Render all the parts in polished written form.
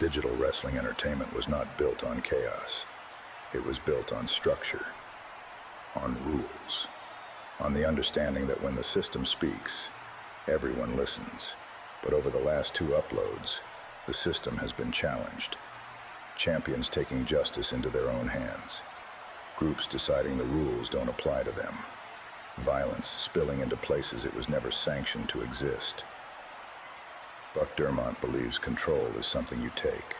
Digital wrestling entertainment was not built on chaos. It was built on structure, on rules, on the understanding that when the system speaks, everyone listens. But over the last 2 uploads, the system has been challenged. Champions taking justice into their own hands. Groups deciding the rules don't apply to them. Violence spilling into places it was never sanctioned to exist. Buck Dermont believes control is something you take.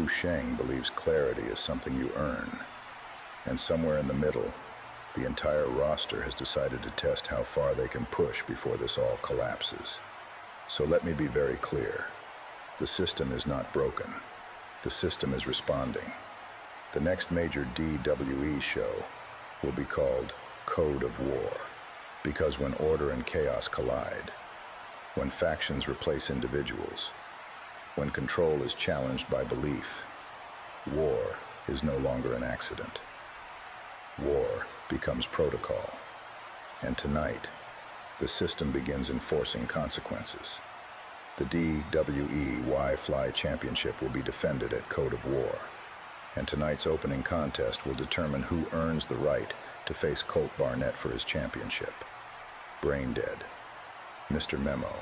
Sheng believes clarity is something you earn. And somewhere in the middle, the entire roster has decided to test how far they can push before this all collapses. So let me be very clear. The system is not broken. The system is responding. The next major DWE show will be called Code of War. Because when order and chaos collide, when factions replace individuals, when control is challenged by belief, war is no longer an accident. War becomes protocol. And tonight, the system begins enforcing consequences. The DWE Fly Championship will be defended at Code of War. And tonight's opening contest will determine who earns the right to face Colt Barnett for his championship. Braindead, Mr. Memo.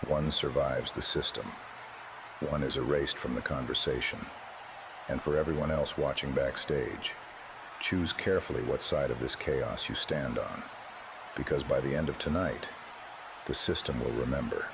One survives the system. One is erased from the conversation. And for everyone else watching backstage, choose carefully what side of this chaos you stand on. Because by the end of tonight, the system will remember.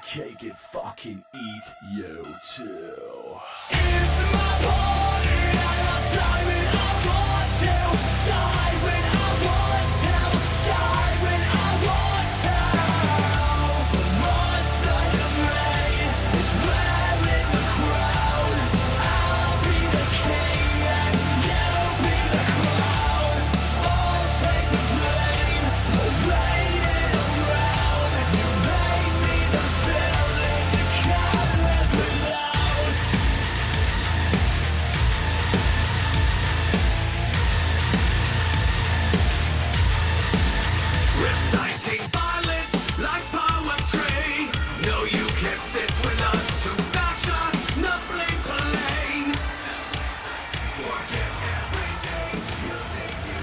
Cake and fucking eat you too. It's my party and I'll die when I want to. Die when I want to. Die when I want to. The monster of me is wearing the crown. I'll be the king and you'll be the crown. I'll take the blame for waiting around. You made me the feeling you can't live without. Reciting violence like poetry. No, you can't sit with us to fashion the blame plane. Working every day, you think you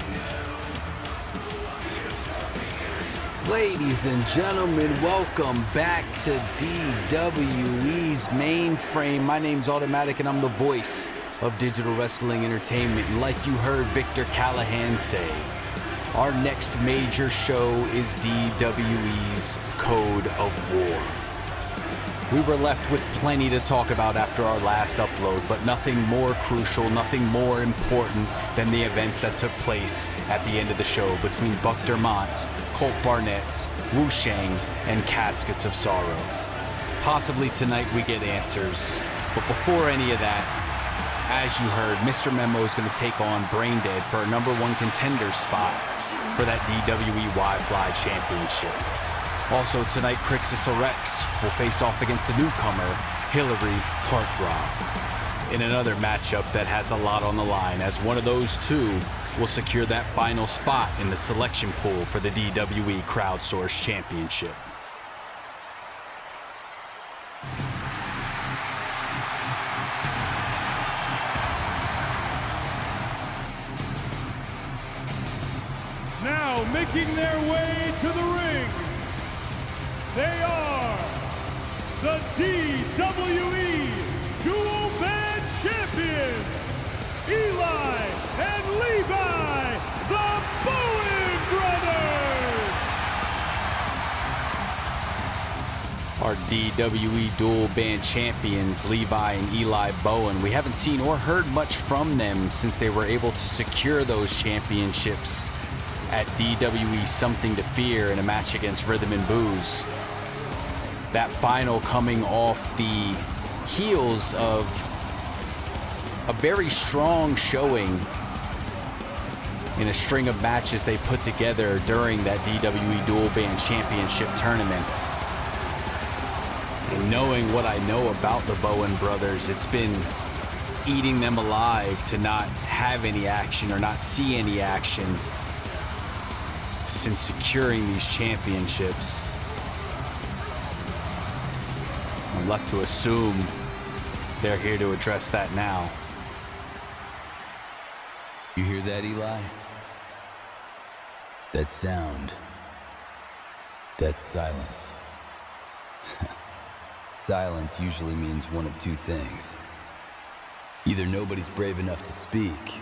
know. Ladies and gentlemen, welcome back to DWE's Mainframe. My name's Automatic and I'm the voice of digital wrestling entertainment. And like you heard Victor Callahan say, our next major show is DWE's Code of War. We were left with plenty to talk about after our last upload, but nothing more crucial, nothing more important than the events that took place at the end of the show between Buck Dermont, Colt Barnett, Sheng, and Caskets of Sorrow. Possibly tonight we get answers, but before any of that, as you heard, Mr. Memo is going to take on Braindead for a #1 contender spot for that DWE Fly Championship. Also tonight, Crixus Aurex will face off against the newcomer, Heartthrob, in another matchup that has a lot on the line, as one of those two will secure that final spot in the selection pool for the DWE Crowdsourced Championship. Now making their way to the ring, they are the DWE Dual Band Champions, Eli and Levi, the Bowen brothers. our DWE dual band champions, Levi and Eli Bowen. We haven't seen or heard much from them since they were able to secure those championships at DWE Something to Fear in a match against Rhythm and Booze. That final coming off the heels of a very strong showing in a string of matches they put together during that DWE Dual Band Championship tournament. And knowing what I know about the Bowen brothers, it's been eating them alive to not have any action or not see any action since securing these championships. I'm left to assume they're here to address that now. You hear that, Eli? That sound. That's silence. Silence usually means one of two things. Either nobody's brave enough to speak,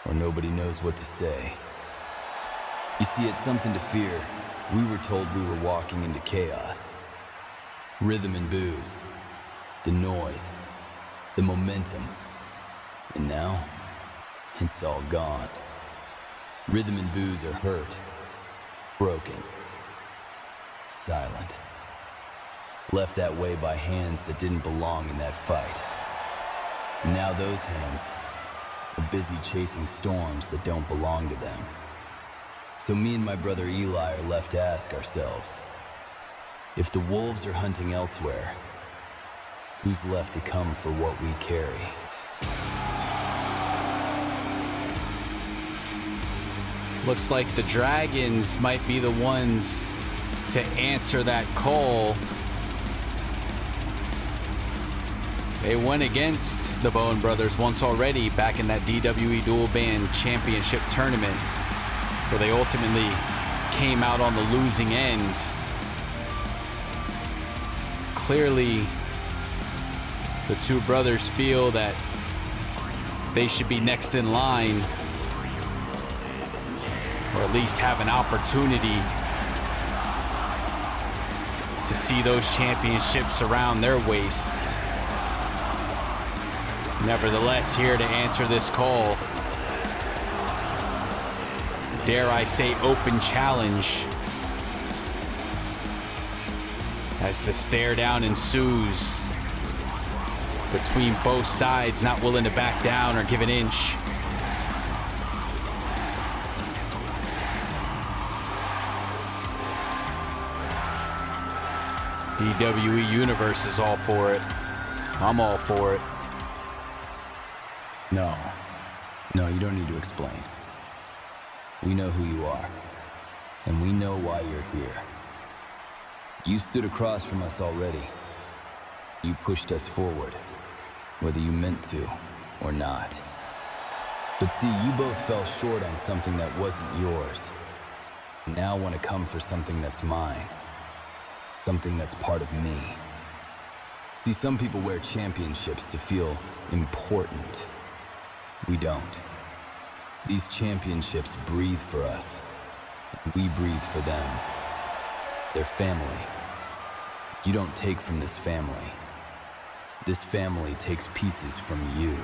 or nobody knows what to say. You see, it's Something to Fear. We were told we were walking into chaos. Rhythm and booze. The noise. The momentum. And now, it's all gone. Rhythm and booze are hurt. Broken. Silent. Left that way by hands that didn't belong in that fight. Now those hands are busy chasing storms that don't belong to them. So me and my brother Eli are left to ask ourselves, if the wolves are hunting elsewhere, who's left to come for what we carry? Looks like the Dragons might be the ones to answer that call. They went against the Bowen brothers once already back in that DWE Dual Band Championship tournament, where they ultimately came out on the losing end. Clearly, the two brothers feel that they should be next in line, or at least have an opportunity to see those championships around their waist. Nevertheless, here to answer this call, dare I say open challenge, as the stare down ensues between both sides, not willing to back down or give an inch. DWE Universe is all for it. I'm all for it. No, you don't need to explain. We know who you are, and we know why you're here. You stood across from us already. You pushed us forward, whether you meant to or not. But see, you both fell short on something that wasn't yours. Now want to come for something that's mine. Something that's part of me. See, some people wear championships to feel important. We don't. These championships breathe for us. We breathe for them. They're family. You don't take from this family. This family takes pieces from you.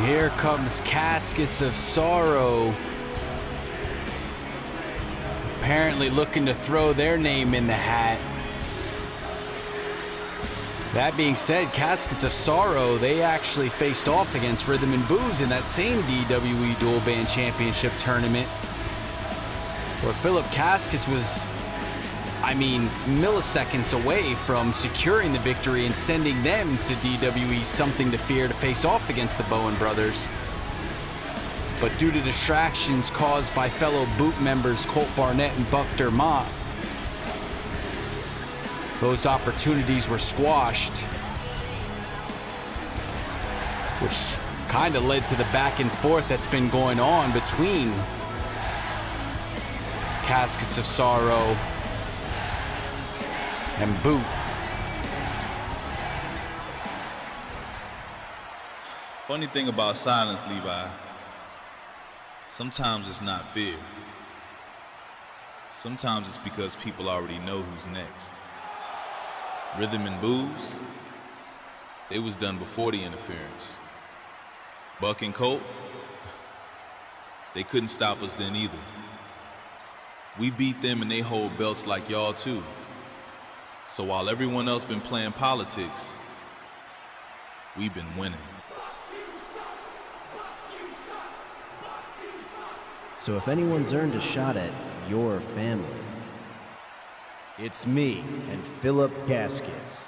Here comes Caskets of Sorrow, apparently looking to throw their name in the hat. That being said, Caskets of Sorrow, they actually faced off against Rhythm and Booze in that same DWE Dual Band Championship tournament, where Philip Caskets was, milliseconds away from securing the victory and sending them to DWE Something to Fear to face off against the Bowen brothers. But due to distractions caused by fellow Boot members Colt Barnett and Buck Dermont, those opportunities were squashed, which kind of led to the back and forth that's been going on between Caskets of Sorrow, and Boot. Funny thing about silence, Levi, sometimes it's not fear. Sometimes it's because people already know who's next. Rhythm and Booze, they was done before the interference. Buck and Colt, they couldn't stop us then either. We beat them and they hold belts like y'all too. So while everyone else been playing politics, we've been winning. So if anyone's earned a shot at your family, it's me and Philip Caskets.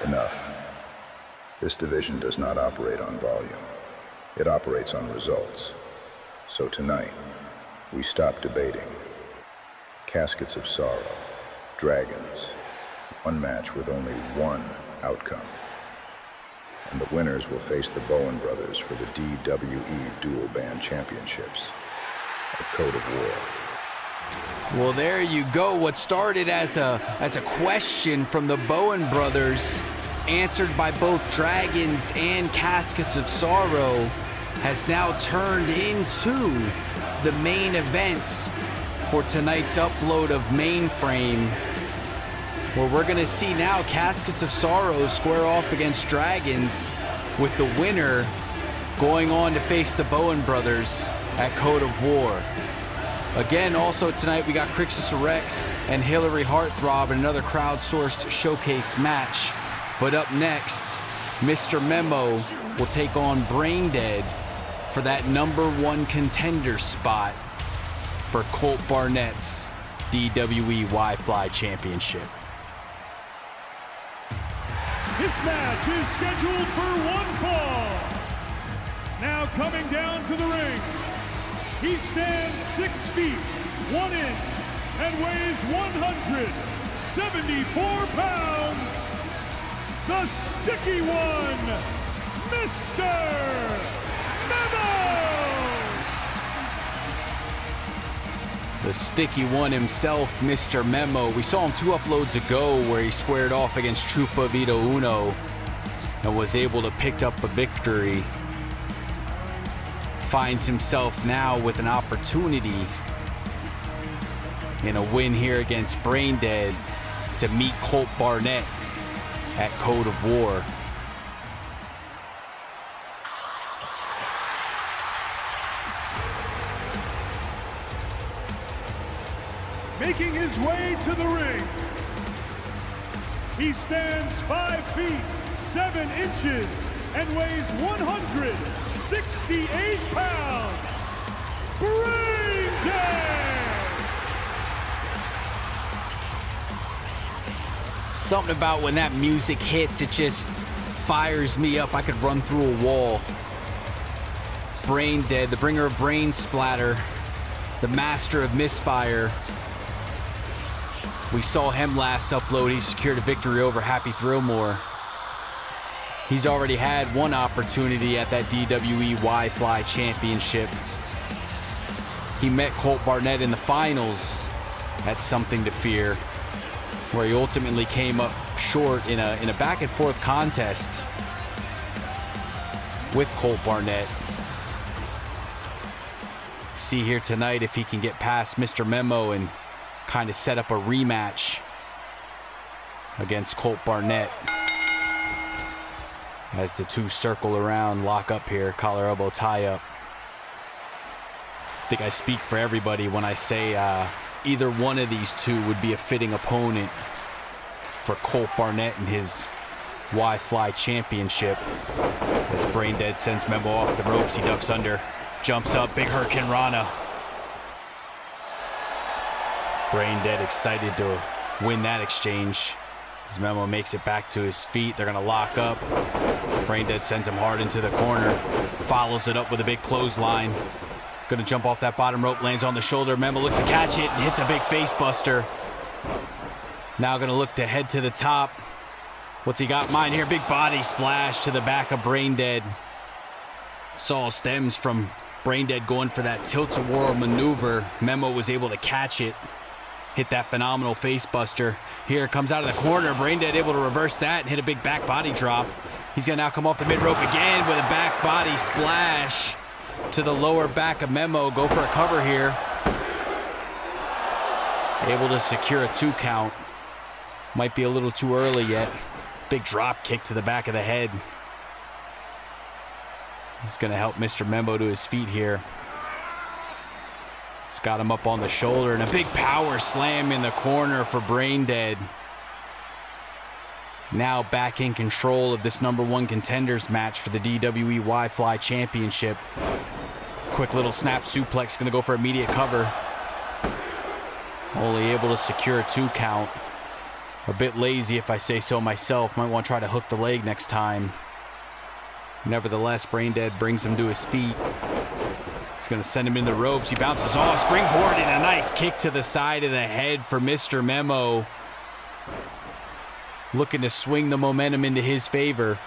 Enough. This division does not operate on volume. It operates on results. So tonight, we stop debating. Caskets of Sorrow, Dragons, one match with only one outcome. And the winners will face the Bowen brothers for the DWE Dual Band Championships, a code of war. Well, there you go. What started as a question from the Bowen brothers, answered by both Dragons and Caskets of Sorrow, has now turned into the main event for tonight's upload of Mainframe, where we're going to see now Caskets of Sorrow square off against Dragons, with the winner going on to face the Bowen brothers at Code of War. Again, also tonight we got Crixus, Aurex, and Hillary Heartthrob in another crowdsourced showcase match. But up next, Mr. Memo will take on Braindead for that #1 contender spot for Colt Barnett's DWE Y-Fly Championship. This match is scheduled for one fall. Now coming down to the ring, he stands 6 feet, 1 inch, and weighs 174 pounds. The sticky one, Mr. Memo! The sticky one himself, Mr. Memo. We saw him 2 uploads ago where he squared off against Trupa Vito Uno and was able to pick up a victory. Finds himself now with an opportunity in a win here against Braindead to meet Colt Barnett at Code of War. Making his way to the ring, he stands 5 feet, 7 inches, and weighs 168 pounds. Braindead! Something about when that music hits, it just fires me up. I could run through a wall. Braindead, the bringer of brain splatter, the master of misfire. We saw him last upload. He secured a victory over Happy Thrillmore. He's already had one opportunity at that DWE Y-Fly Championship. He met Colt Barnett in the finals at Something to Fear, where he ultimately came up short in a back and forth contest with Colt Barnett. See here tonight if he can get past Mr. Memo and kind of set up a rematch against Colt Barnett as the two circle around, lock up here, collar elbow tie up. I think I speak for everybody when I say either one of these two would be a fitting opponent for Colt Barnett in his Y-Fly Championship. As Braindead sends Memo off the ropes, he ducks under, jumps up, big Hurricane Rana. Braindead excited to win that exchange. As Memo makes it back to his feet, they're gonna lock up. Braindead sends him hard into the corner, follows it up with a big clothesline. Gonna jump off that bottom rope, lands on the shoulder. Memo looks to catch it and hits a big face buster. Now gonna look to head to the top. What's he got in mind here? Big body splash to the back of Braindead. This all stems from Braindead going for that tilt-a-whirl maneuver. Memo was able to catch it, hit that phenomenal facebuster. Here it comes out of the corner. Braindead able to reverse that and hit a big back body drop. He's gonna now come off the mid-rope again with a back body splash to the lower back of Memo. Go for a cover here. Able to secure a 2 count. Might be a little too early yet. Big drop kick to the back of the head. He's gonna help Mr. Memo to his feet here. He's got him up on the shoulder, and a big power slam in the corner for Braindead. Now back in control of this #1 contenders match for the DWE Y-Fly Championship. Quick little snap suplex, gonna go for immediate cover. Only able to secure a 2 count. A bit lazy if I say so myself. Might want to try to hook the leg next time. Nevertheless, Braindead brings him to his feet. He's gonna send him in the ropes. He bounces off, springboard, and a nice kick to the side of the head for Mr. Memo. Looking to swing the momentum into his favor.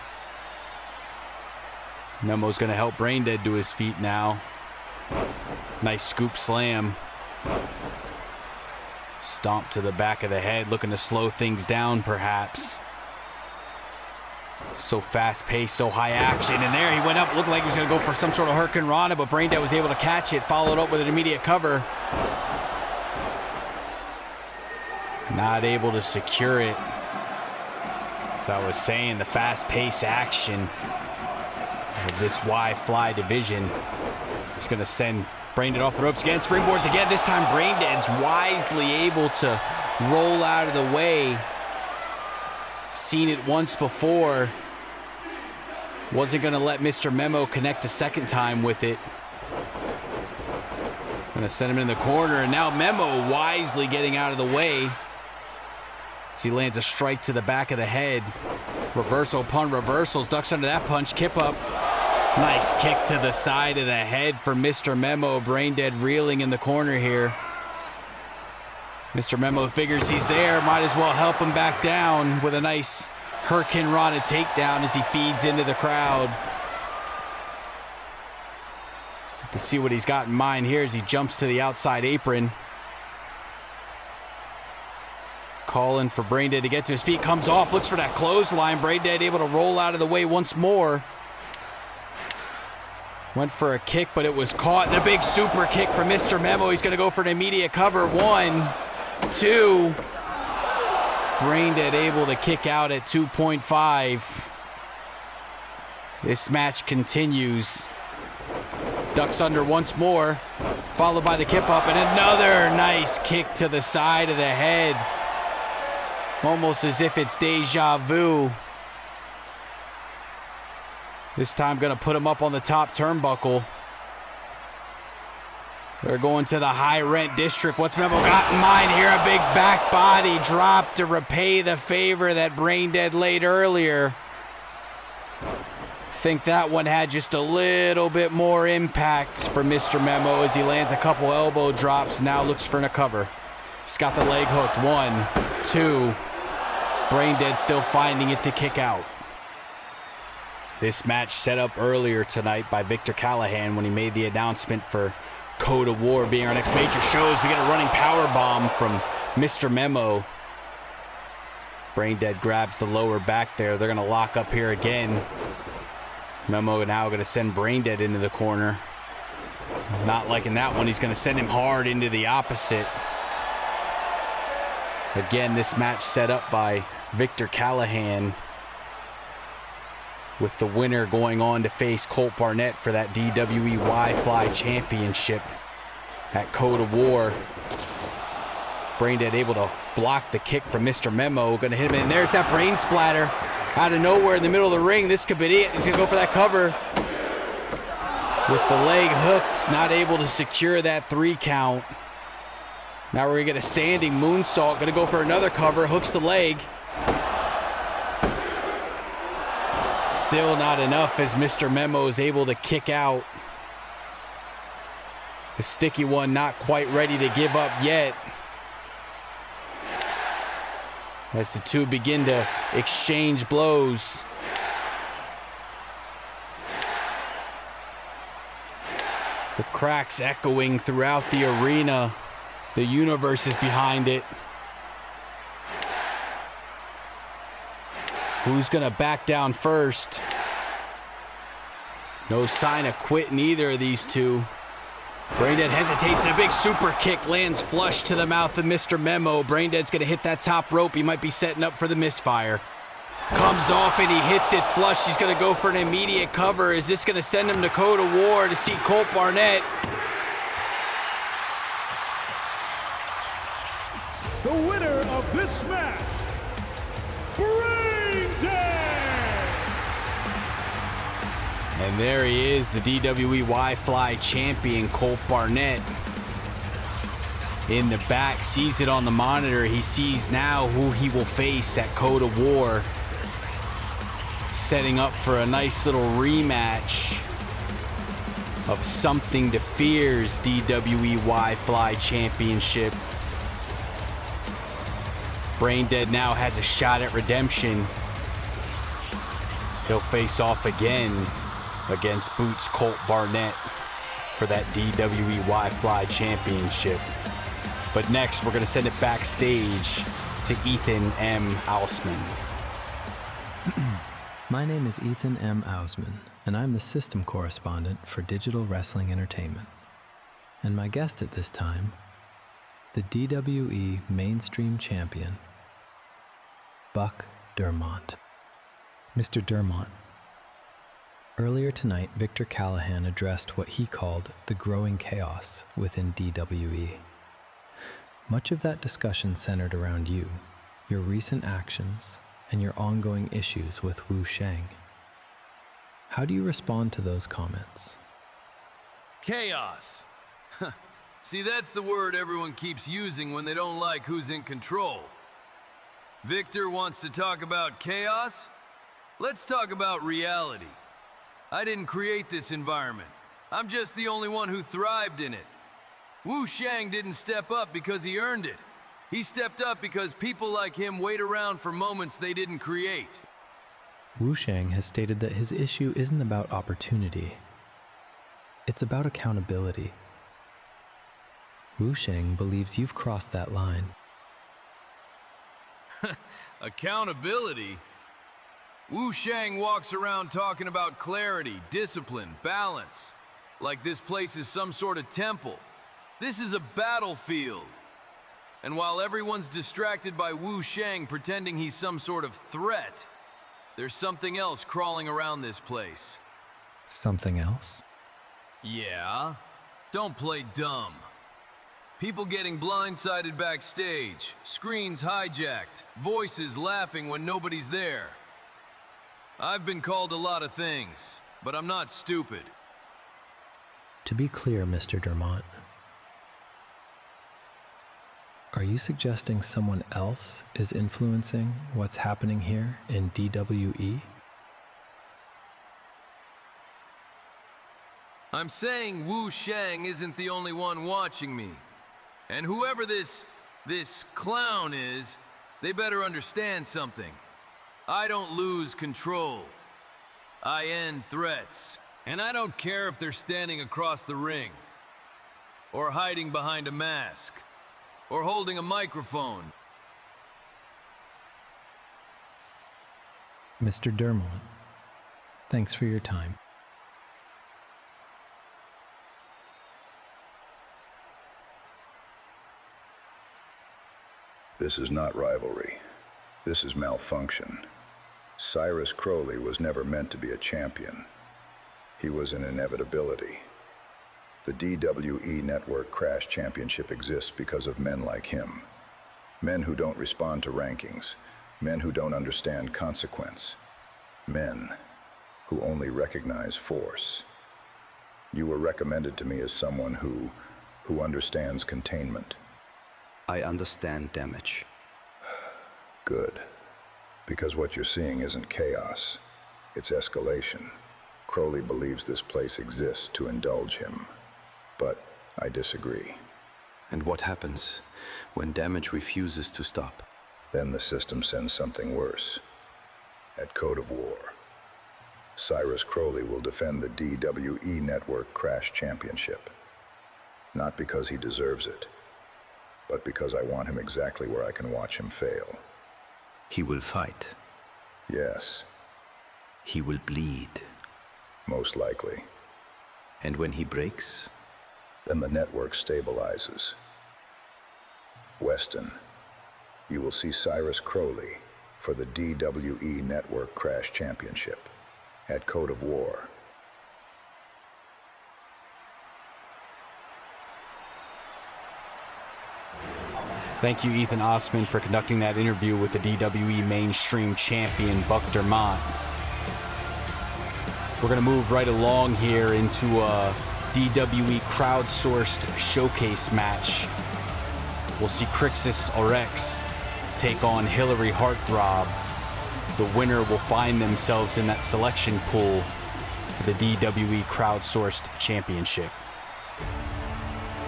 Memo's gonna help Braindead to his feet now. Nice scoop slam. Stomp to the back of the head, looking to slow things down perhaps. So fast-paced, so high action, and there he went up. Looked like he was gonna go for some sort of Hurricane Rana, but Braindead was able to catch it, followed up with an immediate cover. Not able to secure it. As I was saying, the fast-paced action of this Y-Fly division is going to send Braindead off the ropes again. Springboards again. This time Braindead's wisely able to roll out of the way. Seen it once before. Wasn't going to let Mr. Memo connect a second time with it. Going to send him in the corner, and now Memo wisely getting out of the way. As he lands a strike to the back of the head. Reversal upon reversals. Ducks under that punch. Kip up. Nice kick to the side of the head for Mr. Memo. Braindead reeling in the corner here. Mr. Memo figures he's there. Might as well help him back down with a nice Hurricane Rana takedown as he feeds into the crowd. To see what he's got in mind here as he jumps to the outside apron. Calling for Braindead to get to his feet. Comes off, looks for that clothesline. Braindead able to roll out of the way once more. Went for a kick, but it was caught. And a big super kick for Mr. Memo. He's going to go for an immediate cover. 1, 2. Braindead able to kick out at 2.5. This match continues. Ducks under once more. Followed by the kip up and another nice kick to the side of the head. Almost as if it's deja vu. This time gonna put him up on the top turnbuckle. They're going to the high rent district. What's Memo got in mind here? A big back body drop to repay the favor that Braindead laid earlier. Think that one had just a little bit more impact for Mr. Memo as he lands a couple elbow drops. Now looks for a cover. He's got the leg hooked. 1, 2. Braindead still finding it to kick out. This match set up earlier tonight by Victor Callahan when he made the announcement for Code of War being our next major shows. We get a running power bomb from Mr. Memo. Braindead grabs the lower back there. They're going to lock up here again. Memo now going to send Braindead into the corner. Not liking that one. He's going to send him hard into the opposite. Again, this match set up by Victor Callahan, with the winner going on to face Colt Barnett for that DWE Y-Fly Championship at Code of War. Braindead able to block the kick from Mr. Memo. Gonna hit him in. There's that brain splatter. Out of nowhere in the middle of the ring. This could be it. He's gonna go for that cover. With the leg hooked, not able to secure that 3 count. Now we're gonna get a standing moonsault. Gonna go for another cover. Hooks the leg. Still not enough as Mr. Memo is able to kick out. The sticky one not quite ready to give up yet. As the two begin to exchange blows. The cracks echoing throughout the arena. The universe is behind it. Who's gonna back down first? No sign of quitting either of these two. Braindead hesitates and a big super kick lands flush to the mouth of Mr. Memo. Braindead's gonna hit that top rope. He might be setting up for the misfire. Comes off and he hits it flush. He's gonna go for an immediate cover. Is this gonna send him to Code of War to see Colt Barnett? The winner of this match, And there he is, the DWE Y-Fly champion, Colt Barnett. In the back, sees it on the monitor. He sees now who he will face at Code of War. Setting up for a nice little rematch of Something to Fear's DWE Y-Fly championship. Braindead now has a shot at redemption. He'll face off again against Boots Colt Barnett for that DWE Y-Fly championship. But next, we're gonna send it backstage to Ethan M. Ausman. My name is Ethan M. Ausman, and I'm the system correspondent for Digital Wrestling Entertainment. And my guest at this time, the DWE Mainstream Champion, Buck Dermont. Mr. Dermont, earlier tonight, Victor Callahan addressed what he called the growing chaos within DWE. Much of that discussion centered around you, your recent actions, and your ongoing issues with Wu Sheng. How do you respond to those comments? Chaos. See, that's the word everyone keeps using when they don't like who's in control. Victor wants to talk about chaos? Let's talk about reality. I didn't create this environment. I'm just the only one who thrived in it. Wu Sheng didn't step up because he earned it. He stepped up because people like him wait around for moments they didn't create. Wu Sheng has stated that his issue isn't about opportunity. It's about accountability. Wu Sheng believes you've crossed that line. Accountability? Wu Sheng walks around talking about clarity, discipline, balance. Like this place is some sort of temple. This is a battlefield. And while everyone's distracted by Wu Sheng pretending he's some sort of threat, there's something else crawling around this place. Something else? Yeah? Don't play dumb. People getting blindsided backstage, screens hijacked, voices laughing when nobody's there. I've been called a lot of things, but I'm not stupid. To be clear, Mr. Dermont, are you suggesting someone else is influencing what's happening here in DWE? I'm saying Wu Sheng isn't the only one watching me. And whoever this clown is, they better understand something. I don't lose control. I end threats. And I don't care if they're standing across the ring, or hiding behind a mask, or holding a microphone. Mr. Dermont, thanks for your time. This is not rivalry. This is malfunction. Cyrus Crowley was never meant to be a champion. He was an inevitability. The DWE Network Crash Championship exists because of men like him. Men who don't respond to rankings. Men who don't understand consequence. Men who only recognize force. You were recommended to me as someone who understands containment. I understand damage. Good. Because what you're seeing isn't chaos. It's escalation. Crowley believes this place exists to indulge him. But I disagree. And what happens when damage refuses to stop? Then the system sends something worse. At Code of War. Cyrus Crowley will defend the DWE Network Crash Championship. Not because he deserves it, but because I want him exactly where I can watch him fail. He will fight. Yes, He will bleed. most likely. And when he breaks, Then the network stabilizes. Weston, you will see Cyrus Crowley for the DWE Network Crash Championship at Code of War. Thank you, Ethan Osman, for conducting that interview with the DWE Mainstream Champion, Buck Dermont. We're going to move right along here into a DWE Crowdsourced showcase match. We'll see Crixus Aurex take on Hillary Heartthrob. The winner will find themselves in that selection pool for the DWE Crowdsourced Championship.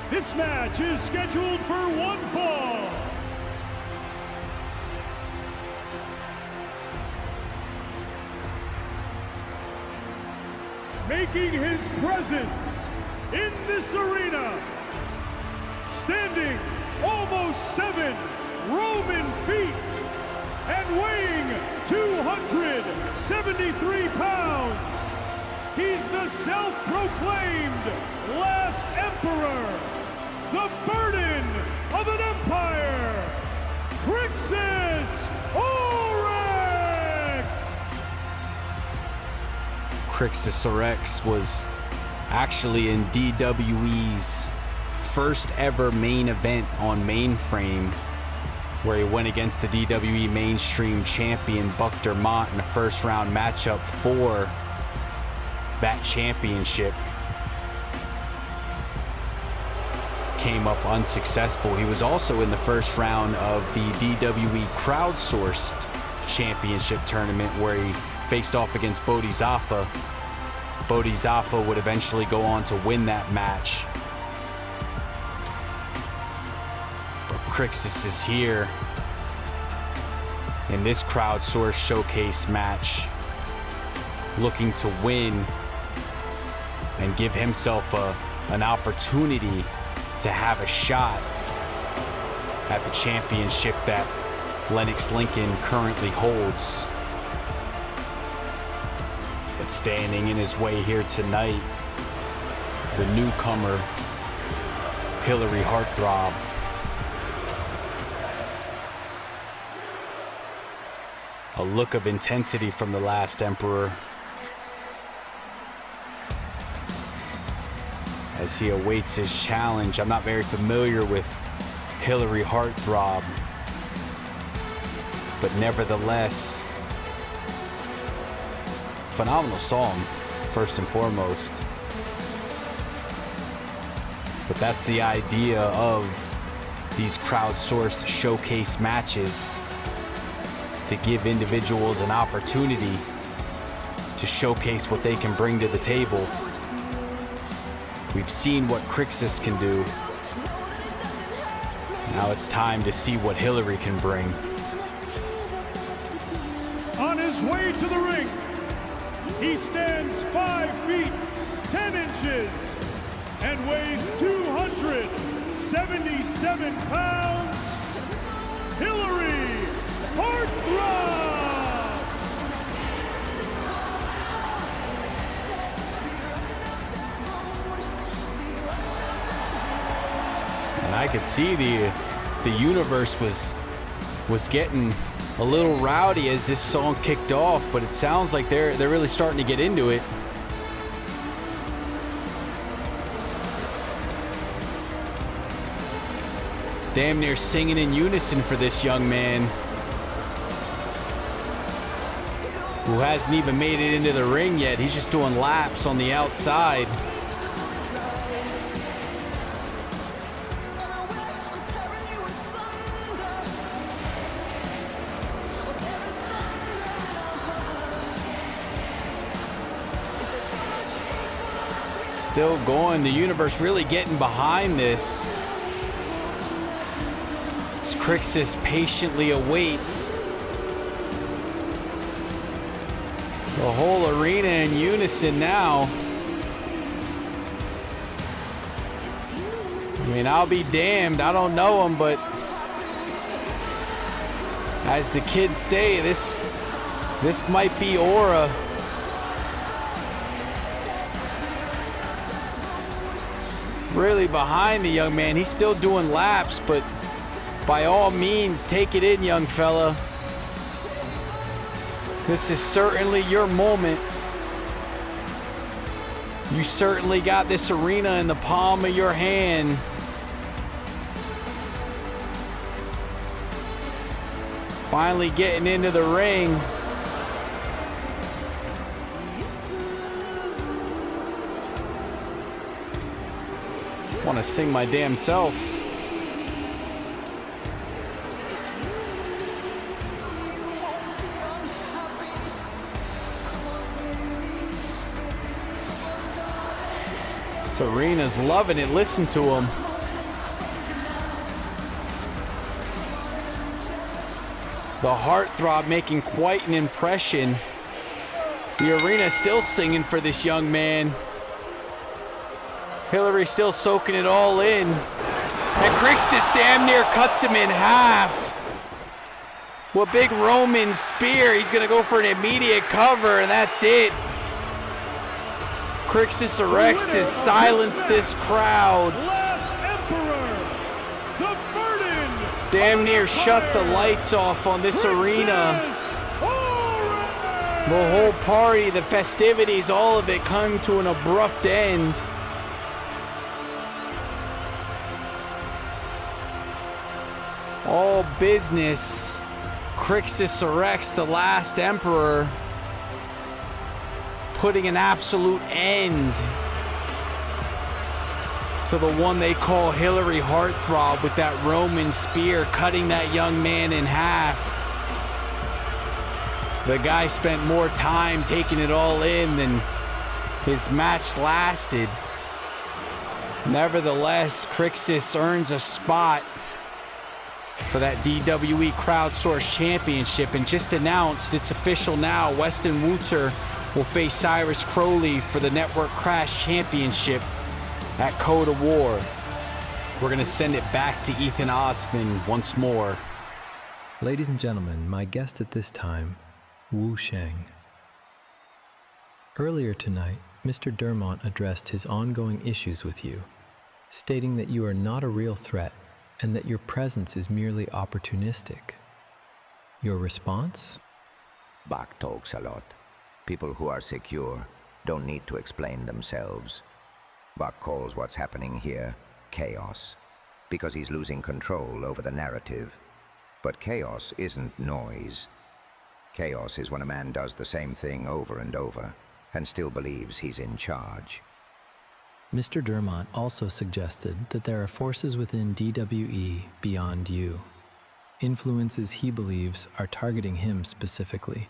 This match is scheduled for one fall. Making his presence in this arena, standing almost 7 Roman feet and weighing 273 pounds. He's the self-proclaimed last emperor, the burden of an empire, Crixus Aurex! Crixus Aurex was actually in DWE's first ever main event on Mainframe, where he went against the DWE Mainstream Champion Buck Dermont in a first round matchup for that championship. Came up unsuccessful. He was also in the first round of the DWE Crowdsourced Championship tournament, where he faced off against Bodhisattva. Bodhisattva would eventually go on to win that match. But Crixus is here in this Crowdsourced showcase match, looking to win and give himself an opportunity to have a shot at the championship that Lennox Lincoln currently holds. But standing in his way here tonight, the newcomer, Hillary Heartthrob. A look of intensity from the last emperor as he awaits his challenge. I'm not very familiar with Hillary Heartthrob, but nevertheless, phenomenal song, first and foremost. But that's the idea of these crowdsourced showcase matches, to give individuals an opportunity to showcase what they can bring to the table. We've seen what Crixus can do. Now it's time to see what Hillary can bring. On his way to the ring, he stands 5 feet 10 inches and weighs 277 pounds. Hillary Heartthrob! And I could see the universe was getting a little rowdy as this song kicked off, but it sounds like they're really starting to get into it. Damn near singing in unison for this young man, who hasn't even made it into the ring yet. He's just doing laps on the outside. Still going, the universe really getting behind this. As Crixus patiently awaits. The whole arena in unison now. I mean, I'll be damned. I don't know him, but as the kids say, this might be aura. Really behind the young man. He's still doing laps, but by all means, take it in, young fella. This is certainly your moment. You certainly got this arena in the palm of your hand. Finally getting into the ring. Want to sing my damn self. Serena's loving it. Listen to him. The Heartthrob making quite an impression. The arena still singing for this young man. Hillary still soaking it all in. And Crixus damn near cuts him in half. Well, big Roman spear. He's going to go for an immediate cover, and that's it. Crixus Aurex has silenced this crowd. Damn near shut the lights off on this arena. The whole party, the festivities, all of it come to an abrupt end. All business. Crixus Aurex, the last emperor, putting an absolute end to the one they call Hillary Heartthrob with that Roman spear, cutting that young man in half. The guy spent more time taking it all in than his match lasted. Nevertheless, Crixus earns a spot for that DWE Crowdsourced Championship, and just announced, it's official now, Weston Wooter will face Cyrus Crowley for the Network Crash Championship at Code of War. We're gonna send it back to Ethan Osman once more. Ladies and gentlemen, my guest at this time, Sheng. Earlier tonight, Mr. Dermont addressed his ongoing issues with you, stating that you are not a real threat and that your presence is merely opportunistic. Your response? Bach talks a lot. People who are secure don't need to explain themselves. Bach calls what's happening here chaos, because he's losing control over the narrative. But chaos isn't noise. Chaos is when a man does the same thing over and over and still believes he's in charge. Mr. Dermont also suggested that there are forces within DWE beyond you. Influences he believes are targeting him specifically.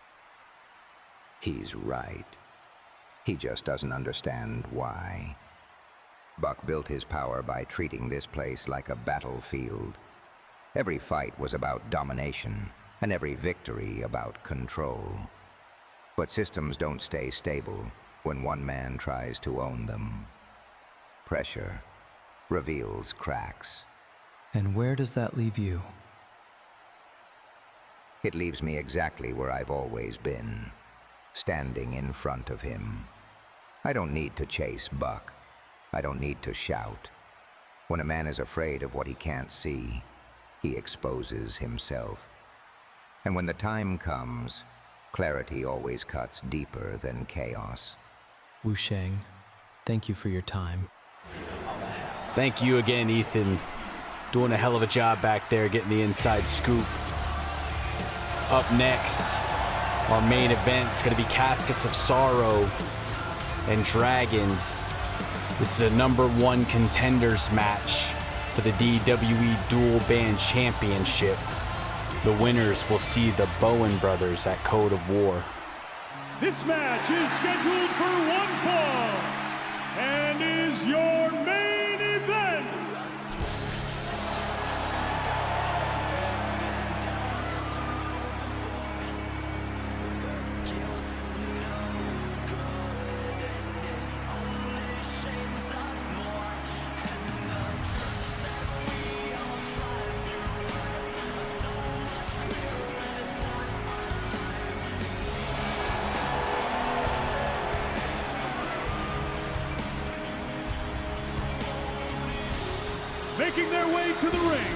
He's right. He just doesn't understand why. Buck built his power by treating this place like a battlefield. Every fight was about domination, and every victory about control. But systems don't stay stable when one man tries to own them. Pressure reveals cracks. And where does that leave you? It leaves me exactly where I've always been, standing in front of him. I don't need to chase Buck. I don't need to shout. When a man is afraid of what he can't see, he exposes himself. And when the time comes, clarity always cuts deeper than chaos. Sheng, thank you for your time. Thank you again, Ethan. Doing a hell of a job back there, getting the inside scoop. Up next, our main event is going to be Caskets of Sorrow and Dragons. This is a #1 Contenders Match for the DWE Dual Band Championship. The winners will see the Bowen brothers at Code of War. This match is scheduled for one fall and is your main event. making their way to the ring,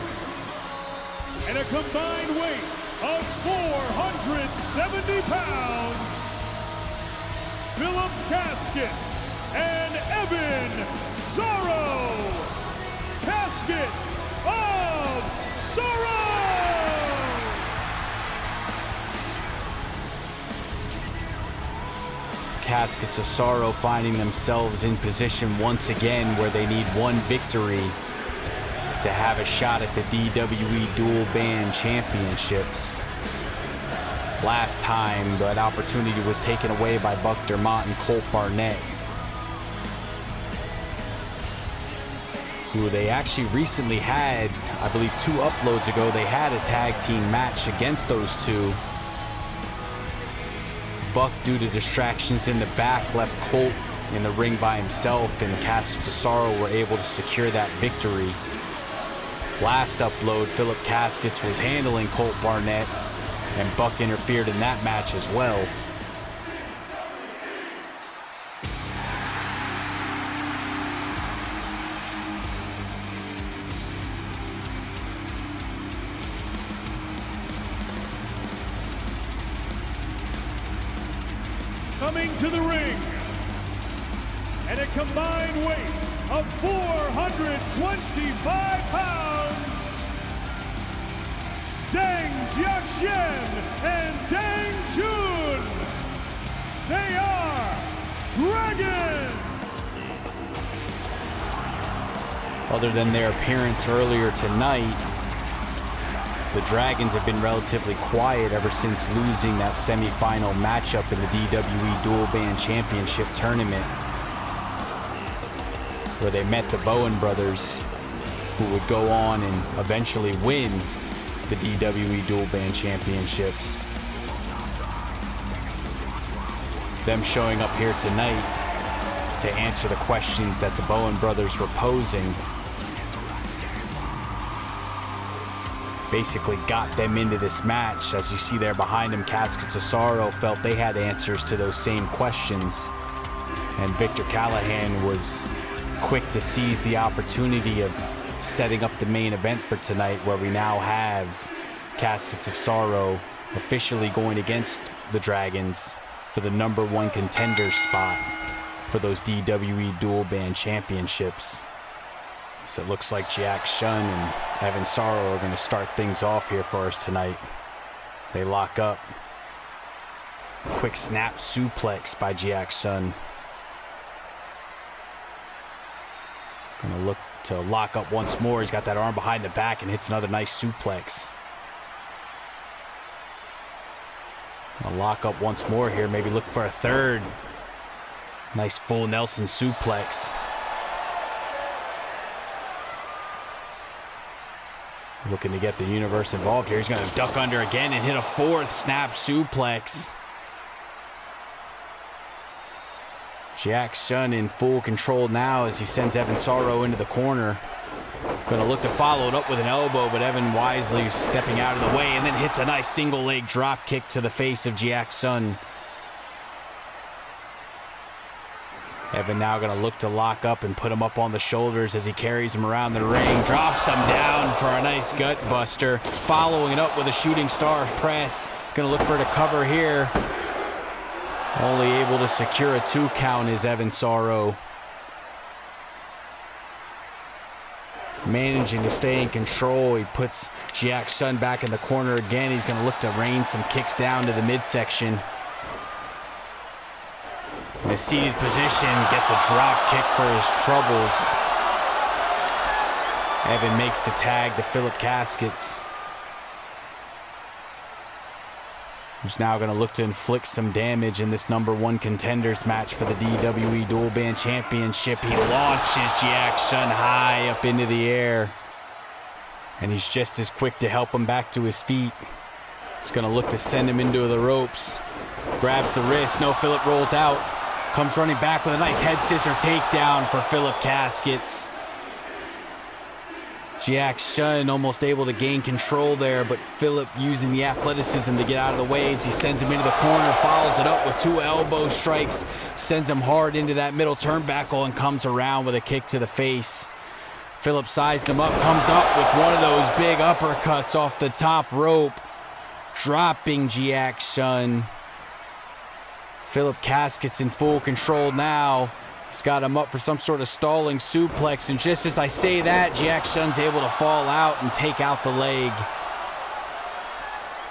and a combined weight of 470 pounds, Philip Caskets and Evan Sorrow. Caskets of Sorrow! Caskets of Sorrow finding themselves in position once again where they need one victory to have a shot at the DWE Dual Band Championships. Last time, that opportunity was taken away by Buck Dermont and Colt Barnett, who they actually recently had, I believe 2 uploads ago, they had a tag team match against those two. Buck, due to distractions in the back, left Colt in the ring by himself, and Caskets of Sorrow were able to secure that victory. Last upload, Philip Caskets was handling Colt Barnett, and Buck interfered in that match as well. Coming to the ring, at a combined weight of 425 pounds, Deng Jiaxian and Deng Jun. They are Dragons. Other than their appearance earlier tonight, the Dragons have been relatively quiet ever since losing that semi-final matchup in the DWE Dual Band Championship tournament, where they met the Bowen brothers, who would go on and eventually win the DWE Dual Band Championships. Them showing up here tonight to answer the questions that the Bowen brothers were posing basically got them into this match. As you see there behind him, Caskets of Sorrow felt they had answers to those same questions, and Victor Callahan was quick to seize the opportunity of setting up the main event for tonight, where we now have Caskets of Sorrow officially going against the Dragons for the #1 contender spot for those DWE Dual Band Championships. So it looks like Sheng and Evan Sorrow are going to start things off here for us tonight. They lock up. Quick snap suplex by Sheng. Going to look to lock up once more. He's got that arm behind the back and hits another nice suplex. Gonna lock up once more here, maybe look for a third. Nice full Nelson suplex. Looking to get the universe involved here. He's gonna duck under again and hit a 4th snap suplex. Sheng in full control now as he sends Evan Sorrow into the corner. Gonna look to follow it up with an elbow, but Evan wisely stepping out of the way and then hits a nice single leg drop kick to the face of Sheng. Evan now gonna look to lock up and put him up on the shoulders as he carries him around the ring. Drops him down for a nice gut buster. Following it up with a shooting star press. Gonna look for the cover here. Only able to secure a 2 count is Evan Sorrow. Managing to stay in control. He puts Sheng back in the corner again. He's gonna look to rain some kicks down to the midsection. In a seated position, gets a drop kick for his troubles. Evan makes the tag to Philip Caskets, who's now going to look to inflict some damage in this #1 contenders match for the DWE Dual Band Championship. He launches Sheng high up into the air, and he's just as quick to help him back to his feet. He's going to look to send him into the ropes. Grabs the wrist. No, Philip rolls out. Comes running back with a nice head scissor takedown for Philip Caskets. Sheng almost able to gain control there, but Philip using the athleticism to get out of the way as he sends him into the corner, follows it up with 2 elbow strikes, sends him hard into that middle turnbuckle and comes around with a kick to the face. Philip sized him up, comes up with one of those big uppercuts off the top rope, dropping Sheng. Philip Caskets in full control now. He's got him up for some sort of stalling suplex, and just as I say that, Sheng's able to fall out and take out the leg.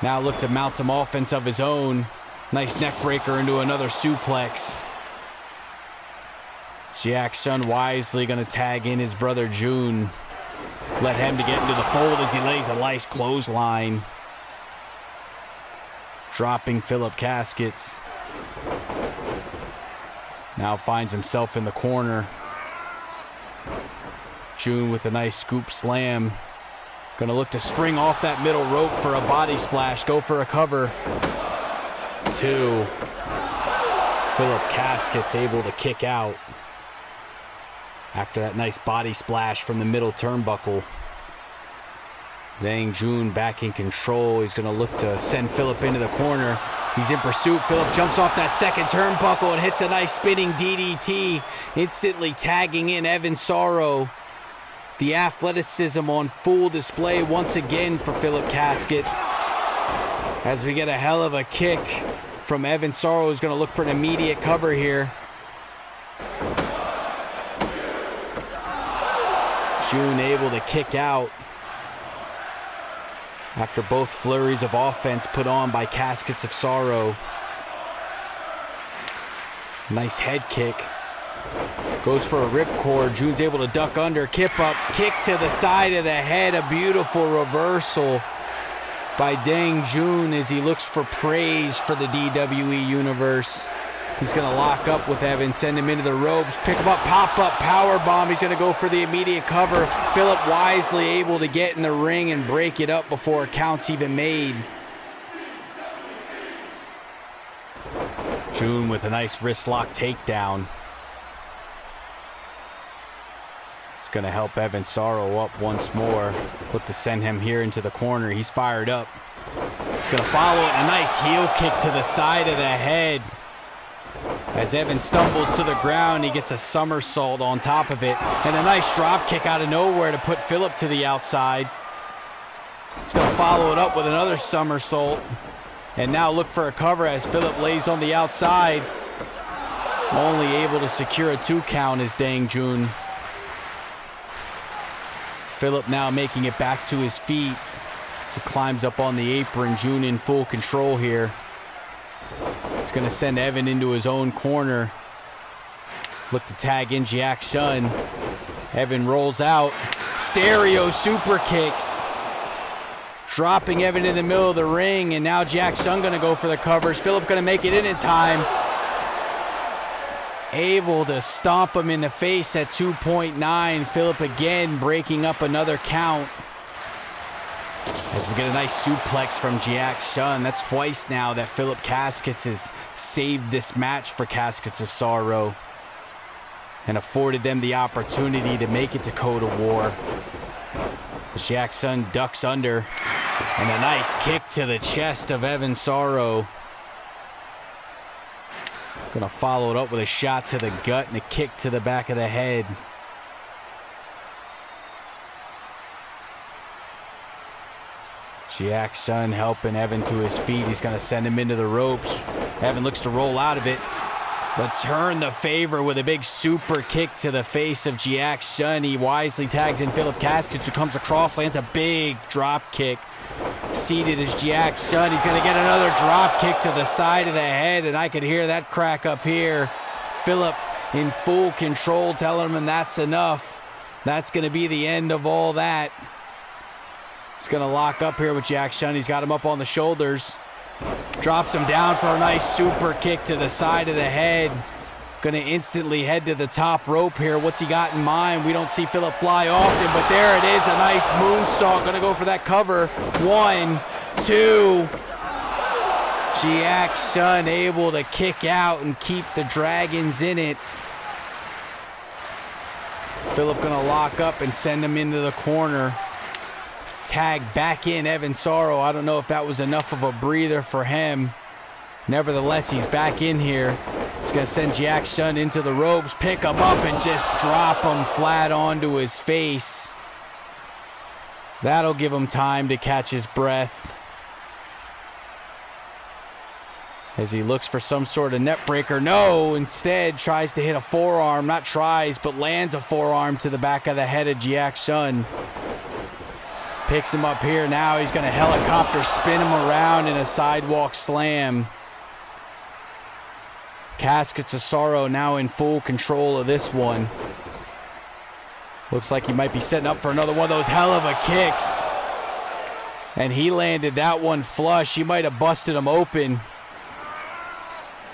Now look to mount some offense of his own. Nice neck breaker into another suplex. Sheng wisely gonna tag in his brother June. Let him to get into the fold as he lays a nice clothesline. Dropping Philip Caskets. Now finds himself in the corner. June with a nice scoop slam. Gonna look to spring off that middle rope for a body splash. Go for a cover. 2. Philip Caskets able to kick out after that nice body splash from the middle turnbuckle. Dang June back in control. He's gonna look to send Philip into the corner. He's in pursuit. Philip jumps off that second turnbuckle and hits a nice spinning DDT, instantly tagging in Evan Sorrow. The athleticism on full display once again for Philip Caskets. As we get a hell of a kick from Evan Sorrow, who's going to look for an immediate cover here. June able to kick out after both flurries of offense put on by Caskets of Sorrow. Nice head kick. Goes for a ripcord. June's able to duck under, kip up, kick to the side of the head. A beautiful reversal by Dang June as he looks for praise for the DWE Universe. He's going to lock up with Evan, send him into the ropes, pick him up, pop up, power bomb. He's going to go for the immediate cover. Philip wisely able to get in the ring and break it up before a count's even made. June with a nice wrist lock takedown. It's going to help Evan Sorrow up once more. Look to send him here into the corner. He's fired up. He's going to follow it. A nice heel kick to the side of the head. As Evan stumbles to the ground, he gets a somersault on top of it. And a nice drop kick out of nowhere to put Philip to the outside. He's going to follow it up with another somersault. And now look for a cover as Philip lays on the outside. Only able to secure a 2 count is Dang June. Philip now making it back to his feet. As he climbs up on the apron, June in full control here. He's going to send Evan into his own corner. Look to tag in Sheng. Evan rolls out. Stereo super kicks. Dropping Evan in the middle of the ring, and now Sheng going to go for the covers. Philip going to make it in time. Able to stomp him in the face at 2.9. Philip again breaking up another count. As we get a nice suplex from Sheng. That's twice now that Philip Caskets has saved this match for Caskets of Sorrow and afforded them the opportunity to make it to Code of War. Sheng ducks under, and a nice kick to the chest of Evan Sorrow. Gonna follow it up with a shot to the gut and a kick to the back of the head. Sheng helping Evan to his feet. He's gonna send him into the ropes. Evan looks to roll out of it. Return the favor with a big super kick to the face of Sheng. He wisely tags in Philip Caskets, who comes across, lands a big drop kick. Seated is Sheng. He's going to get another drop kick to the side of the head, and I could hear that crack up here. Philip in full control, telling him that's enough. That's going to be the end of all that. He's going to lock up here with Sheng. He's got him up on the shoulders. Drops him down for a nice super kick to the side of the head. Going to instantly head to the top rope here. What's he got in mind? We don't see Philip fly often, but there it is. A nice moonsault. Going to go for that cover. 1, 2. Sheng able to kick out and keep the Dragons in it. Philip going to lock up and send him into the corner. Tag back in Evan Sorrow. I don't know if that was enough of a breather for him. Nevertheless, he's back in here. He's going to send Sheng into the ropes, pick him up, and just drop him flat onto his face. That'll give him time to catch his breath as he looks for some sort of net breaker. No, instead tries to hit a forearm. Not tries, but lands a forearm to the back of the head of Sheng. Picks him up here. Now he's going to helicopter spin him around in a sidewalk slam. Caskets of Sorrow now in full control of this one. Looks like he might be setting up for another one of those hell of a kicks. And he landed that one flush. He might have busted him open.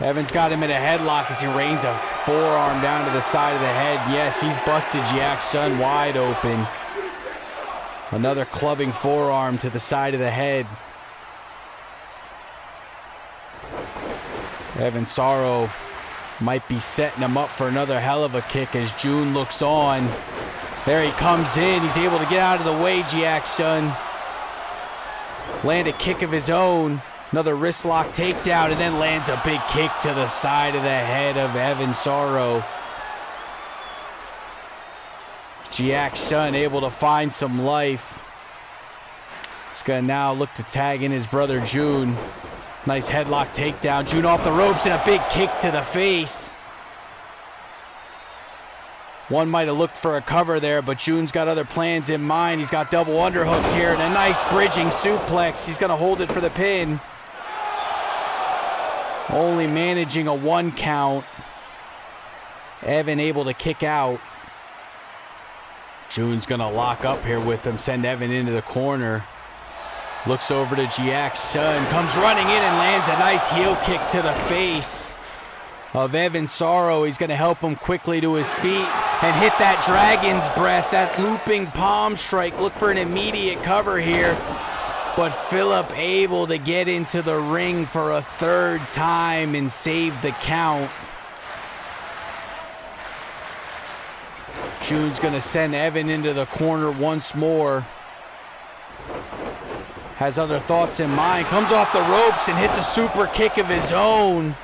Evans got him in a headlock as he rains a forearm down to the side of the head. Yes, he's busted Sheng wide open. Another clubbing forearm to the side of the head. Evan Sorrow might be setting him up for another hell of a kick as June looks on. There he comes in. He's able to get out of the way, Sheng. Land a kick of his own. Another wrist lock takedown, and then lands a big kick to the side of the head of Evan Sorrow. Sheng able to find some life. He's going to now look to tag in his brother June. Nice headlock takedown. June off the ropes and a big kick to the face. One might have looked for a cover there, but June's got other plans in mind. He's got double underhooks here and a nice bridging suplex. He's going to hold it for the pin. Only managing a 1 count. Evan able to kick out. June's going to lock up here with him, send Evan into the corner. Looks over to Sheng, comes running in and lands a nice heel kick to the face of Evan Sorrow. He's going to help him quickly to his feet and hit that dragon's breath, that looping palm strike. Look for an immediate cover here, but Phillip able to get into the ring for a 3rd time and save the count. June's going to send Evan into the corner once more. Has other thoughts in mind. Comes off the ropes and hits a super kick of his own.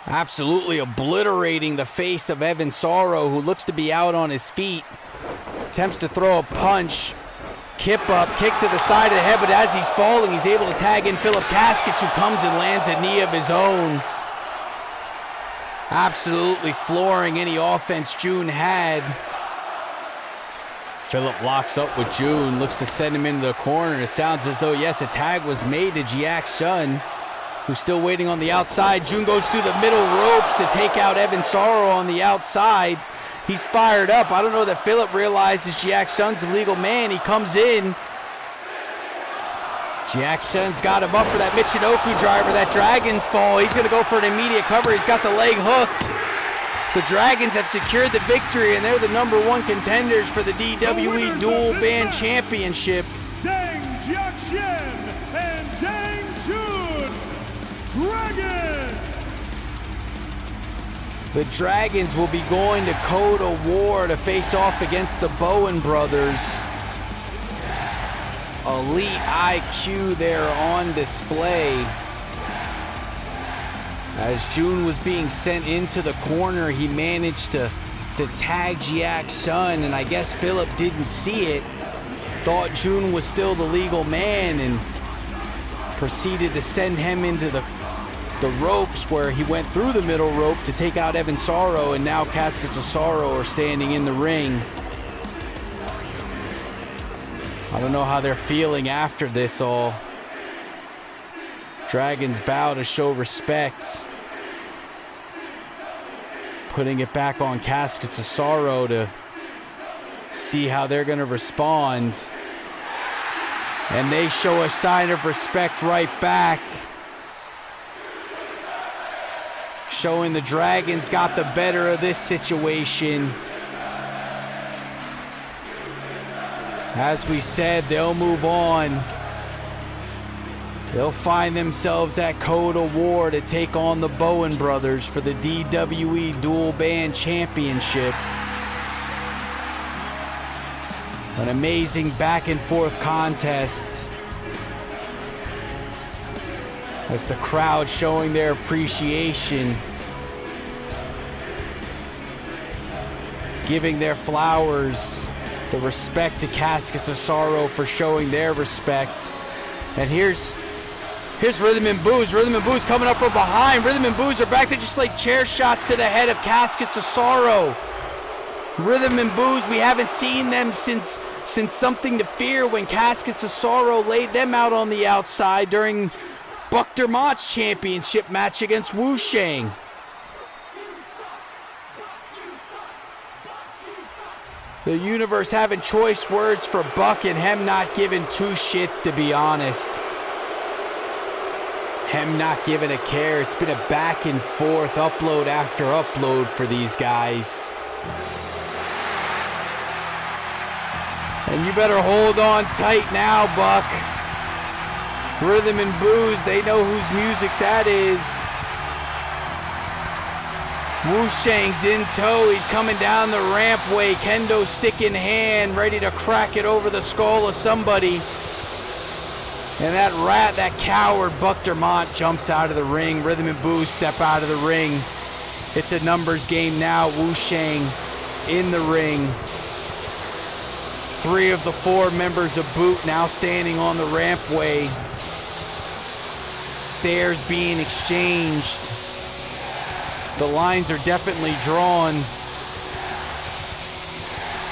Absolutely obliterating the face of Evan Sorrow, who looks to be out on his feet. Attempts to throw a punch. Kip up, kick to the side of the head, but as he's falling, he's able to tag in Phillip Caskets, who comes and lands a knee of his own. Absolutely flooring any offense June had. Phillip locks up with June, looks to send him into the corner. It sounds as though, yes, a tag was made to Sheng, who's still waiting on the outside. June goes through the middle ropes to take out Evan Sorrow on the outside. He's fired up. I don't know that Phillip realizes Sheng's a legal man. He comes in. Sheng's got him up for that Michinoku driver, that Dragon's Fall. He's going to go for an immediate cover. He's got the leg hooked. The Dragons have secured the victory, and they're the #1 contenders for the DWE Dual Band Championship. Dang Jiaxian and Dang Jun, Dragons! The Dragons will be going to Code of War to face off against the Bowen brothers. Elite IQ there on display. As June was being sent into the corner, he managed to tag Sheng, and I guess Phillip didn't see it. Thought June was still the legal man and proceeded to send him into the ropes, where he went through the middle rope to take out Evan Sorrow, and now Caskets of Sorrow are standing in the ring. I don't know how they're feeling after this all. Dragons bow to show respect. Putting it back on Caskets of Sorrow to see how they're going to respond. And they show a sign of respect right back. Showing the Dragons got the better of this situation. As we said, they'll move on. They'll find themselves at Code of War to take on the Bowen brothers for the DWE Dual Band Championship. An amazing back and forth contest. As the crowd showing their appreciation, giving their flowers, the respect to Caskets of Sorrow for showing their respect. And here's Rhythm and Booze. Rhythm and Booze coming up from behind. Rhythm and Booze are back. They just like chair shots to the head of Caskets of Sorrow. Rhythm and Booze, we haven't seen them since Something to Fear, when Caskets of Sorrow laid them out on the outside during Buck Dermont's championship match against Wu Shang. The universe having choice words for Buck and him not giving two shits, to be honest. Him not giving a care. It's been a back and forth, upload after upload for these guys. And you better hold on tight now, Buck. Rhythm and Booze, they know whose music that is. Wu Shang's in tow. He's coming down the rampway. Kendo stick in hand, ready to crack it over the skull of somebody. And that rat, that coward, Buck Dermont, jumps out of the ring. Rhythm and Booze step out of the ring. It's a numbers game now. Wu Shang in the ring. 3 of the 4 members of Boot now standing on the rampway. Stares being exchanged. The lines are definitely drawn.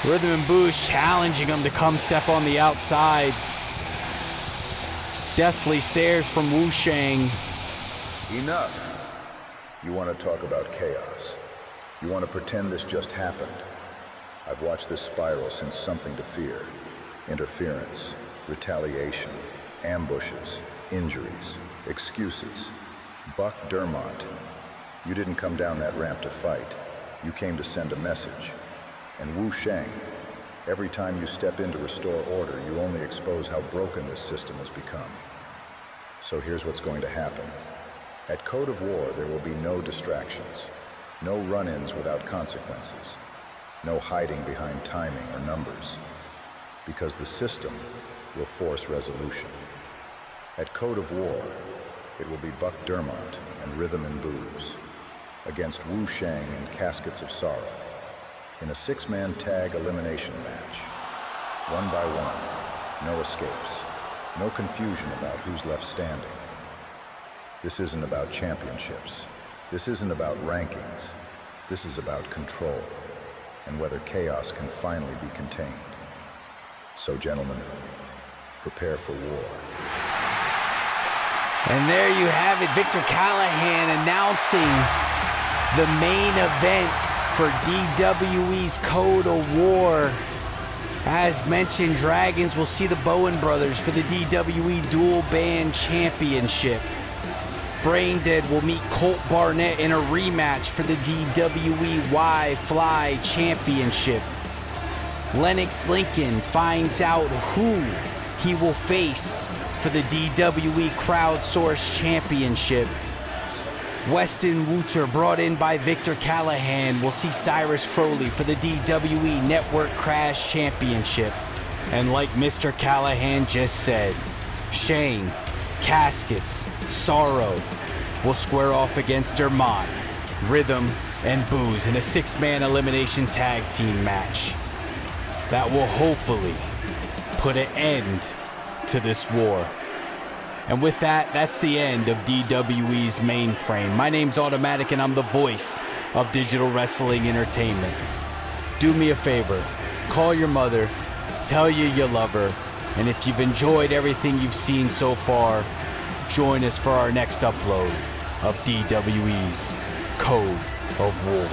Rhythm and Booze challenging him to come step on the outside. Deathly stares from Wu Shang. Enough. You want to talk about chaos. You want to pretend this just happened. I've watched this spiral since Something to Fear. Interference, retaliation, ambushes, injuries, excuses. Buck Dermont. You didn't come down that ramp to fight. You came to send a message. And Wu Shang, every time you step in to restore order, you only expose how broken this system has become. So here's what's going to happen. At Code of War, there will be no distractions, no run-ins without consequences, no hiding behind timing or numbers, because the system will force resolution. At Code of War, it will be Buck Dermont and Rhythm and Booze against Wu Shang and Caskets of Sorrow in a 6-man tag elimination match. 1 by 1, no escapes, no confusion about who's left standing. This isn't about championships. This isn't about rankings. This is about control and whether chaos can finally be contained. So, gentlemen, prepare for war. And there you have it, Victor Callahan announcing the main event for DWE's Code of War. As mentioned, Dragons will see the Bowen brothers for the DWE Dual Band Championship. Braindead will meet Colt Barnett in a rematch for the DWE Y-Fly Championship. Lennox Lincoln finds out who he will face for the DWE Crowdsourced Championship. Weston Wooter, brought in by Victor Callahan, will see Cyrus Crowley for the DWE Network Crash Championship. And like Mr. Callahan just said, Sheng, Caskets, Sorrow will square off against Dermont, Rhythm, and Booze in a 6-man elimination tag team match. That will hopefully put an end to this war. And with that, that's the end of DWE's Mainframe. My name's Automatic and I'm the voice of digital wrestling entertainment. Do me a favor, call your mother, tell you love her, and if you've enjoyed everything you've seen so far, join us for our next upload of DWE's Code of War.